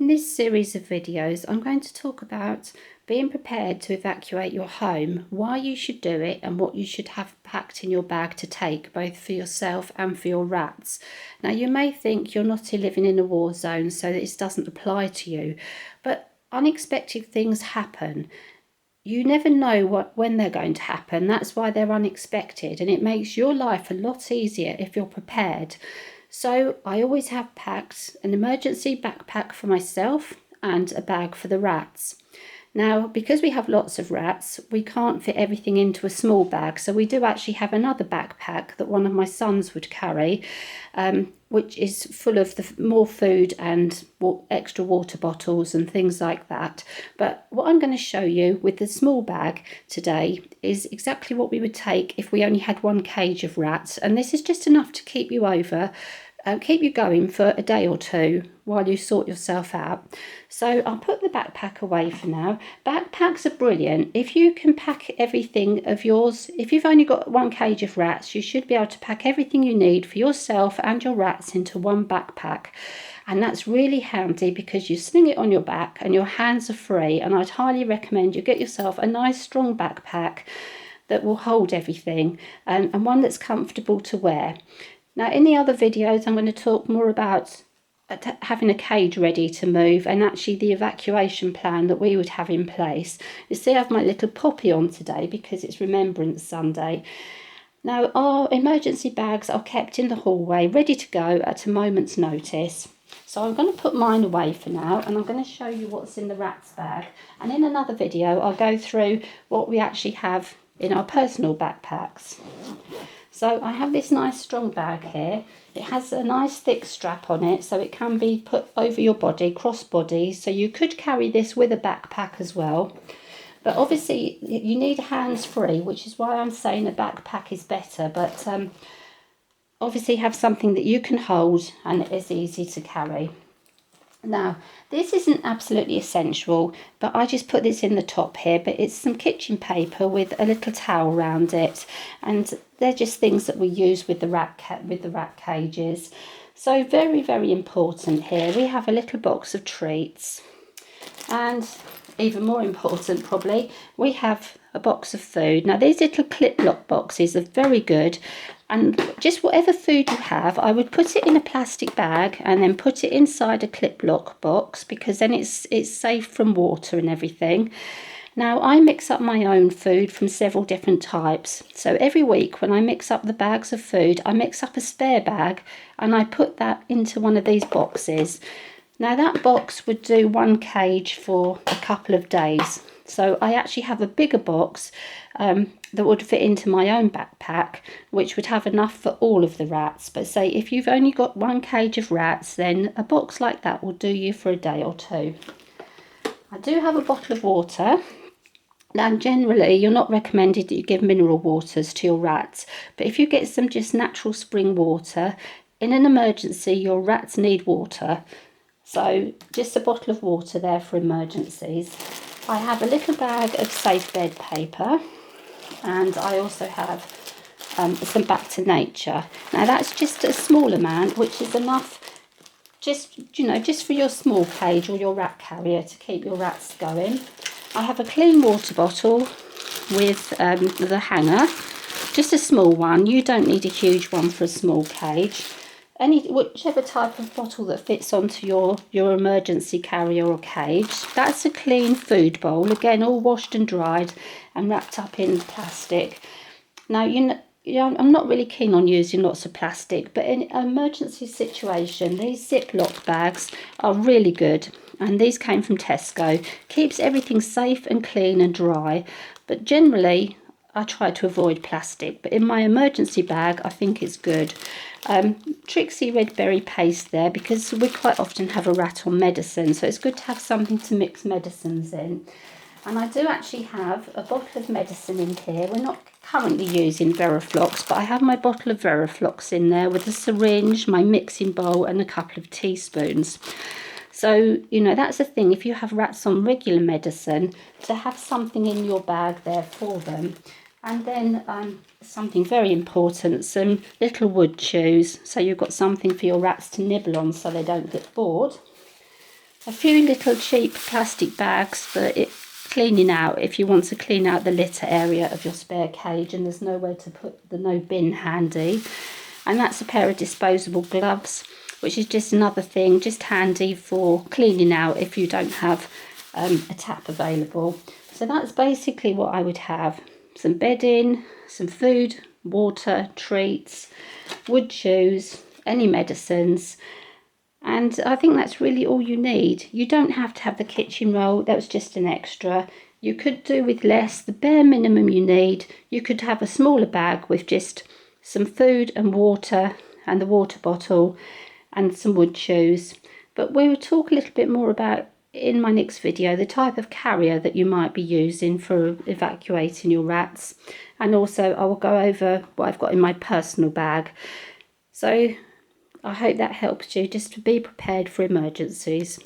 In this series of videos, I'm going to talk about being prepared to evacuate your home, why you should do it and what you should have packed in your bag to take, both for yourself and for your rats. Now, you may think you're not living in a war zone, so this doesn't apply to you, but unexpected things happen. You never know when they're going to happen. That's why they're unexpected, and it makes your life a lot easier if you're prepared. So I always have packed an emergency backpack for myself and a bag for the rats. Now, because we have lots of rats, we can't fit everything into a small bag, so we do actually have another backpack that one of my sons would carry, which is full of more food and extra water bottles and things like that. But what I'm going to show you with the small bag today is exactly what we would take if we only had one cage of rats, and this is just enough to keep you going for a day or two while you sort yourself out. So I'll put the backpack away for now. Backpacks are brilliant. If you can pack everything of yours, if you've only got one cage of rats, you should be able to pack everything you need for yourself and your rats into one backpack. And that's really handy because you sling it on your back and your hands are free. And I'd highly recommend you get yourself a nice strong backpack that will hold everything and one that's comfortable to wear. Now, in the other videos, I'm going to talk more about having a cage ready to move and actually the evacuation plan that we would have in place. You see I have my little Poppy on today because it's Remembrance Sunday. Now, our emergency bags are kept in the hallway, ready to go at a moment's notice. So I'm going to put mine away for now, and I'm going to show you what's in the rat's bag. And in another video, I'll go through what we actually have in our personal backpacks. So I have this nice strong bag here. It has a nice thick strap on it, so it can be put over your body, cross-body. So you could carry this with a backpack as well. But obviously you need hands-free, which is why I'm saying a backpack is better. But obviously have something that you can hold and it is easy to carry. Now, this isn't absolutely essential, but I just put this in the top here, but it's some kitchen paper with a little towel around it, and they're just things that we use with the rat cages. So very, very important here. We have a little box of treats, and even more important probably, we have a box of food. Now, these little clip lock boxes are very good, and just whatever food you have, I would put it in a plastic bag and then put it inside a clip lock box, because then it's safe from water and everything. Now, I mix up my own food from several different types. So every week when I mix up the bags of food, I mix up a spare bag and I put that into one of these boxes. Now, that box would do one cage for a couple of days. So I actually have a bigger box that would fit into my own backpack, which would have enough for all of the rats. But say if you've only got one cage of rats, then a box like that will do you for a day or two. I do have a bottle of water. Now, generally, you're not recommended that you give mineral waters to your rats, but if you get some just natural spring water, in an emergency, your rats need water. So just a bottle of water there for emergencies. I have a little bag of safe bed paper, and I also have some Back to Nature. Now, that's just a small amount, which is enough just for your small cage or your rat carrier to keep your rats going. I have a clean water bottle with the hanger, just a small one. You don't need a huge one for a small cage. Whichever type of bottle that fits onto your emergency carrier or cage. That's a clean food bowl, again all washed and dried and wrapped up in plastic. Now, I'm not really keen on using lots of plastic, but in an emergency situation, these Ziploc bags are really good. And these came from Tesco. Keeps everything safe and clean and dry. But generally, I try to avoid plastic. But in my emergency bag, I think it's good. Trixie red berry paste there, because we quite often have a rat on medicine. So it's good to have something to mix medicines in. And I do actually have a bottle of medicine in here. We're not currently using Veriflox, but I have my bottle of Veriflox in there with a syringe, my mixing bowl and a couple of teaspoons. So, that's the thing. If you have rats on regular medicine, to have something in your bag there for them. And then something very important, some little wood chews. So you've got something for your rats to nibble on so they don't get bored. A few little cheap plastic bags for cleaning out if you want to clean out the litter area of your spare cage and there's nowhere to put the no bin handy. And that's a pair of disposable gloves, which is just another thing, just handy for cleaning out if you don't have a tap available. So that's basically what I would have. Some bedding, some food, water, treats, wood shoes, any medicines. And I think that's really all you need. You don't have to have the kitchen roll, that was just an extra. You could do with less, the bare minimum you need. You could have a smaller bag with just some food and water and the water bottle and some wood shoes. But we will talk a little bit more about in my next video the type of carrier that you might be using for evacuating your rats, and also I will go over what I've got in my personal bag. So I hope that helps you just to be prepared for emergencies.